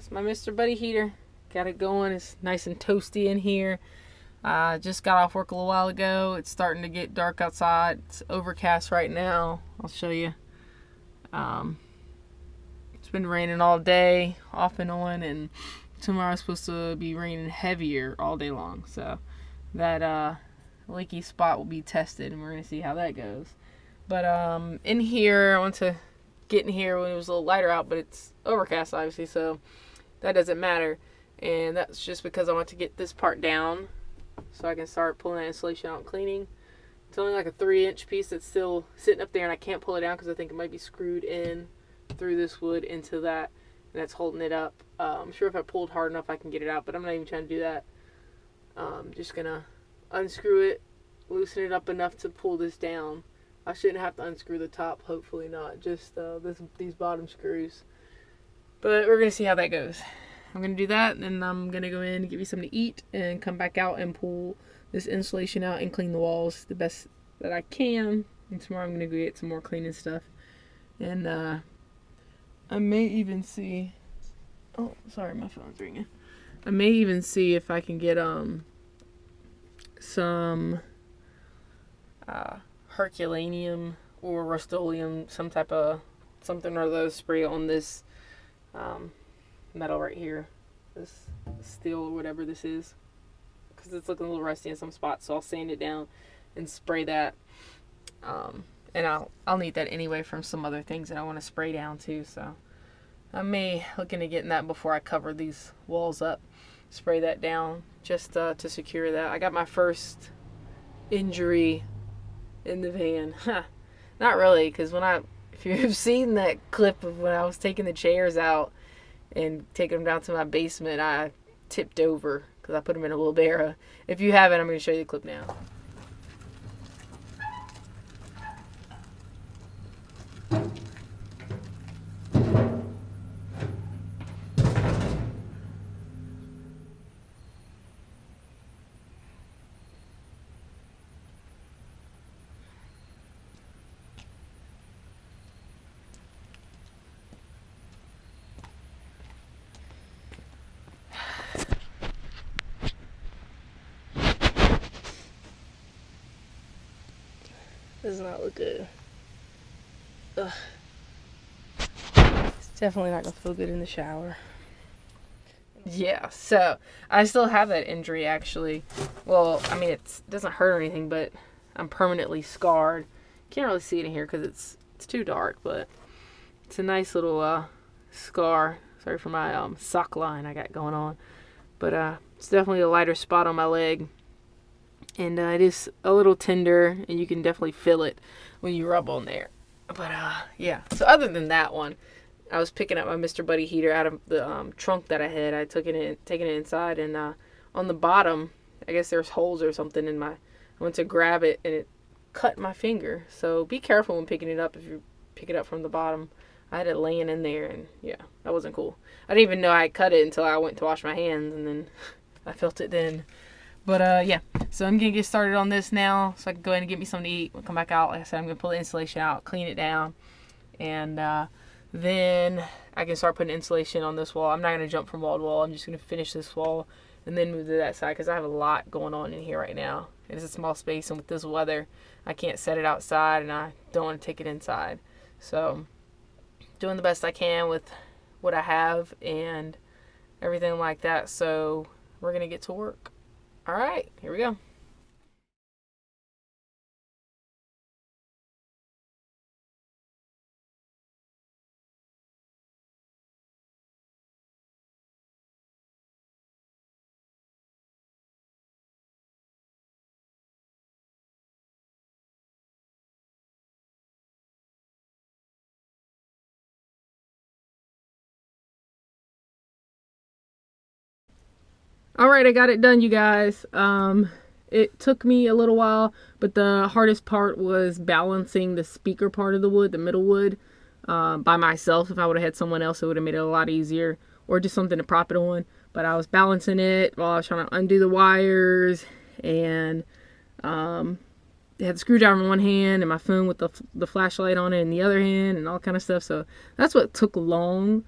That's my Mr. Buddy heater. Got it going. It's nice and toasty in here. Just got off work a little while ago. It's starting to get dark outside. It's overcast right now. I'll show you. It's been raining all day, off and on, and tomorrow's supposed to be raining heavier all day long. So that leaky spot will be tested, and we're going to see how that goes. But in here, I want to get in here when it was a little lighter out, but it's overcast, obviously, so that doesn't matter. And that's just because I want to get this part down so I can start pulling that insulation out and cleaning. It's only like a 3-inch piece that's still sitting up there, and I can't pull it down because I think it might be screwed in through this wood into that, and that's holding it up. I'm sure if I pulled hard enough I can get it out, but I'm not even trying to do that. I'm just gonna unscrew it, loosen it up enough to pull this down. I shouldn't have to unscrew the top, hopefully not, just these bottom screws. But we're gonna see how that goes. I'm gonna do that, and then I'm gonna go in and give you something to eat and come back out and pull this insulation out and clean the walls the best that I can. And tomorrow I'm gonna go get some more cleaning stuff. And I may even see, oh sorry, my phone's ringing. I may even see if I can get some Herculaneum or Rust-Oleum, some type of something or those spray on this metal right here, this steel or whatever this is, because it's looking a little rusty in some spots. So I'll sand it down and spray that, and I'll need that anyway from some other things that I want to spray down too. So I may look into getting that before I cover these walls up, spray that down just to secure that. I got my first injury in the van. Not really, because if you've seen that clip of when I was taking the chairs out and taking them down to my basement, I tipped over because I put them in a wheelbarrow. If you haven't, I'm going to show you the clip now. Does not look good. Ugh. It's definitely not gonna feel good in the shower. Yeah, so I still have that injury actually. Well, I mean it doesn't hurt or anything, but I'm permanently scarred. Can't really see it in here because it's too dark, but it's a nice little scar. Sorry for my sock line I got going on, but it's definitely a lighter spot on my leg. And it is a little tender, and you can definitely feel it when you rub on there. But yeah, so other than that one, I was picking up my Mr. Buddy heater out of the trunk that I had. I taken it inside, and on the bottom, I guess there's holes or something in I went to grab it, and it cut my finger. So be careful when picking it up if you pick it up from the bottom. I had it laying in there, and yeah, that wasn't cool. I didn't even know I cut it until I went to wash my hands, and then I felt it then. But yeah, so I'm going to get started on this now so I can go ahead and get me something to eat. We'll come back out. Like I said, I'm going to pull the insulation out, clean it down, and then I can start putting insulation on this wall. I'm not going to jump from wall to wall. I'm just going to finish this wall and then move to that side because I have a lot going on in here right now. It's a small space, and with this weather, I can't set it outside, and I don't want to take it inside. So doing the best I can with what I have and everything like that. So we're going to get to work. All right, here we go. All right, I got it done, you guys. It took me a little while, but the hardest part was balancing the speaker part of the wood, the middle wood, by myself. If I would have had someone else, it would have made it a lot easier, or just something to prop it on. But I was balancing it while I was trying to undo the wires, and I had the screwdriver in one hand and my phone with the flashlight on it in the other hand, and all kind of stuff. So that's what took long.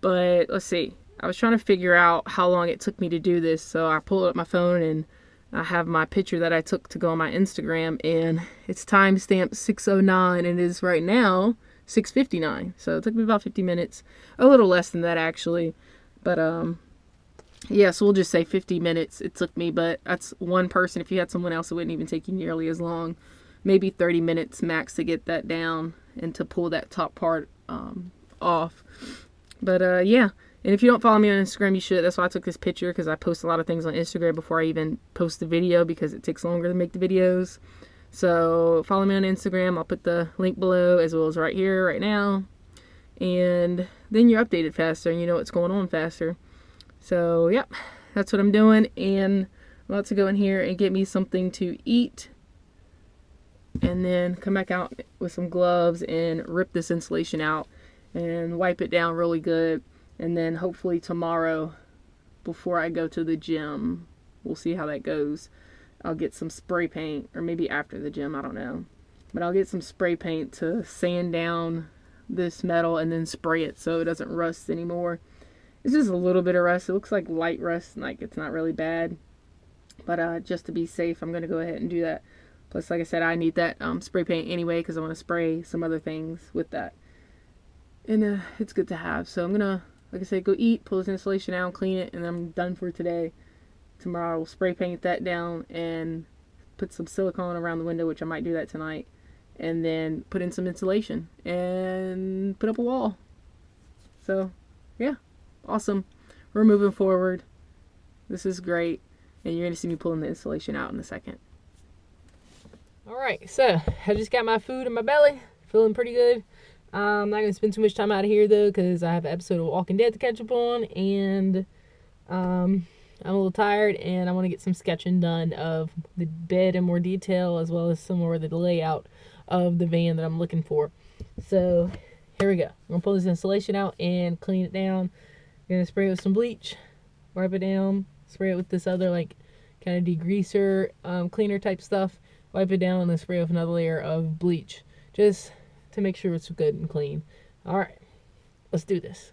But let's see. I was trying to figure out how long it took me to do this, so I pulled up my phone and I have my picture that I took to go on my Instagram, and it's timestamped 6:09 and it is right now 6:59. So it took me about 50 minutes. A little less than that actually. But yeah, so we'll just say 50 minutes it took me, but that's one person. If you had someone else, it wouldn't even take you nearly as long. Maybe 30 minutes max to get that down and to pull that top part off. But yeah, and if you don't follow me on Instagram, you should. That's why I took this picture, because I post a lot of things on Instagram before I even post the video, because it takes longer to make the videos. So follow me on Instagram. I'll put the link below as well as right here, right now. And then you're updated faster and you know what's going on faster. So yep, that's what I'm doing. And I'm about to go in here and get me something to eat, and then come back out with some gloves and rip this insulation out and wipe it down really good. And then hopefully tomorrow, before I go to the gym, we'll see how that goes, I'll get some spray paint, or maybe after the gym, I don't know. But I'll get some spray paint to sand down this metal and then spray it so it doesn't rust anymore. It's just a little bit of rust. It looks like light rust, like it's not really bad. But just to be safe, I'm going to go ahead and do that. Plus, like I said, I need that spray paint anyway, because I want to spray some other things with that. And it's good to have. So I'm going to, like I said, go eat, pull this insulation out, clean it, and I'm done for today. Tomorrow I'll spray paint that down and put some silicone around the window, which I might do that tonight. And then put in some insulation and put up a wall. So, yeah. Awesome. We're moving forward. This is great. And you're going to see me pulling the insulation out in a second. Alright, so I just got my food in my belly. Feeling pretty good. I'm not going to spend too much time out of here though, because I have an episode of Walking Dead to catch up on. And I'm a little tired, and I want to get some sketching done of the bed in more detail, as well as some more of the layout of the van that I'm looking for. So here we go. I'm going to pull this insulation out and clean it down. I'm going to spray it with some bleach, wipe it down, spray it with this other like kind of degreaser, cleaner type stuff, wipe it down, and then spray with another layer of bleach, just to make sure it's good and clean. Alright, let's do this.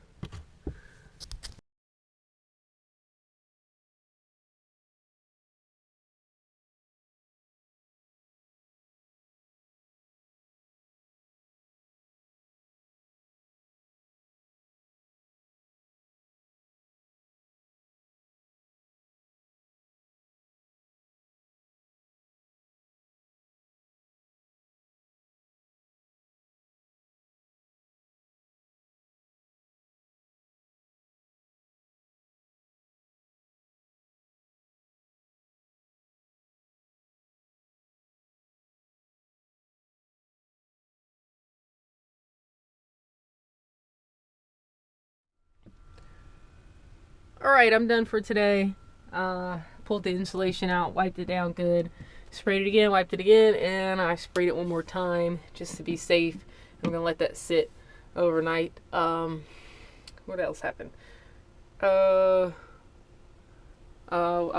Alright, I'm done for today. Pulled the insulation out, wiped it down good, sprayed it again, wiped it again, and I sprayed it one more time just to be safe. I'm going to let that sit overnight. What else happened? I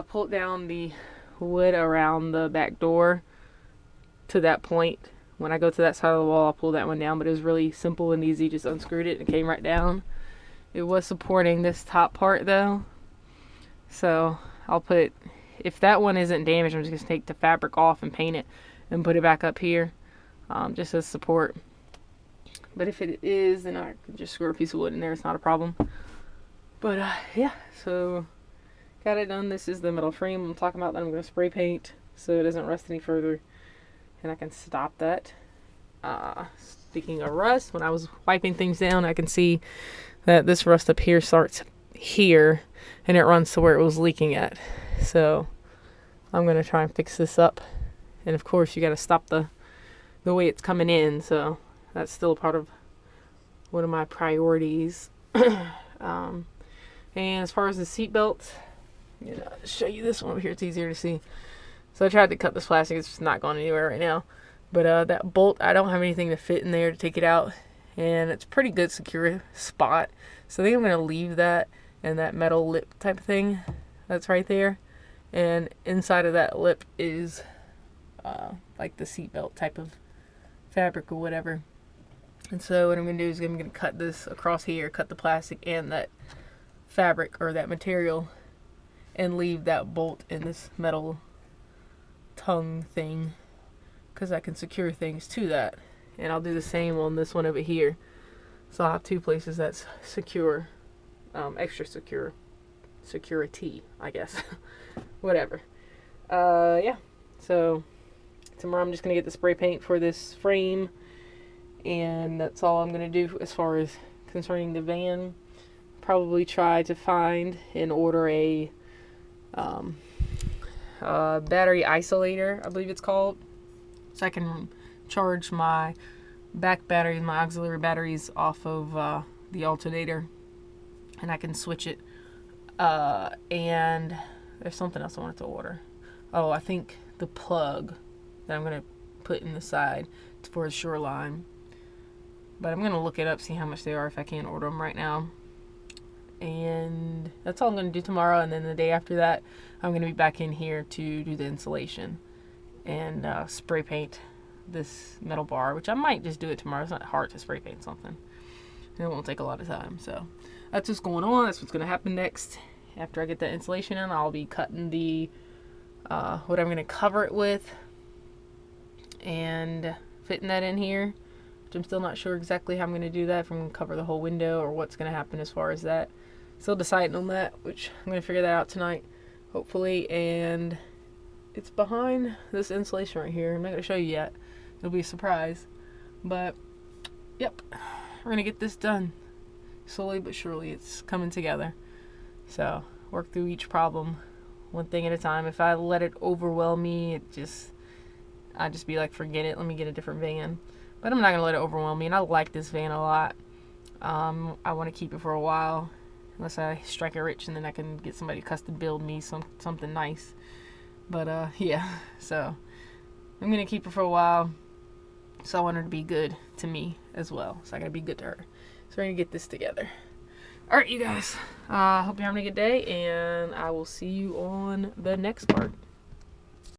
pulled down the wood around the back door to that point. When I go to that side of the wall, I'll pull that one down, but it was really simple and easy. Just unscrewed it and it came right down. It was supporting this top part though, so I'll put, if that one isn't damaged, I'm just going to take the fabric off and paint it and put it back up here, just as support. But if it is, then I can just screw a piece of wood in there. It's not a problem. But yeah, so got it done. This is the metal frame I'm talking about that I'm going to spray paint so it doesn't rust any further, and I can stop that. Speaking of rust, when I was wiping things down, I can see that this rust up here starts here and it runs to where it was leaking at. So I'm going to try and fix this up. And of course you got to stop the way it's coming in, so that's still part of one of my priorities. And as far as the seat belts, you know, I'll show you this one over here, it's easier to see. So I tried to cut this plastic, it's just not going anywhere right now. But that bolt, I don't have anything to fit in there to take it out, and it's a pretty good secure spot. So I think I'm going to leave that and that metal lip type of thing that's right there. And inside of that lip is like the seatbelt type of fabric or whatever. And so what I'm going to do is I'm going to cut this across here, cut the plastic and that fabric or that material, and leave that bolt in this metal tongue thing, because I can secure things to that. And I'll do the same on this one over here. So I'll have two places that's secure, extra secure, security, I guess. Whatever. Yeah. So tomorrow I'm just going to get the spray paint for this frame, and that's all I'm going to do as far as concerning the van. Probably try to find and order a battery isolator, I believe it's called, so I can charge my back batteries, my auxiliary batteries off of the alternator, and I can switch it. And there's something else I wanted to order. Oh, I think the plug that I'm going to put in the side for the Shoreline. But I'm going to look it up, see how much they are, if I can't order them right now. And that's all I'm going to do tomorrow. And then the day after that, I'm going to be back in here to do the insulation and spray paint this metal bar, which I might just do it tomorrow. It's not hard to spray paint something. It won't take a lot of time. So that's what's going on. That's what's going to happen next. After I get that insulation in, I'll be cutting the what I'm going to cover it with and fitting that in here. Which I'm still not sure exactly how I'm going to do that, if I'm going to cover the whole window or what's going to happen as far as that. Still deciding on that, which I'm going to figure that out tonight, hopefully. And it's behind this insulation right here. I'm not going to show you yet. It'll be a surprise. But, yep, we're going to get this done. Slowly but surely, it's coming together. So, work through each problem one thing at a time. If I let it overwhelm me, I'd just be like, forget it, let me get a different van. But I'm not going to let it overwhelm me, and I like this van a lot. I want to keep it for a while, unless I strike it rich, and then I can get somebody to custom build me something nice. But, yeah, so I'm going to keep her for a while, so I want her to be good to me as well. So I got to be good to her. So we're going to get this together. Alright, you guys, hope you're having a good day, and I will see you on the next part.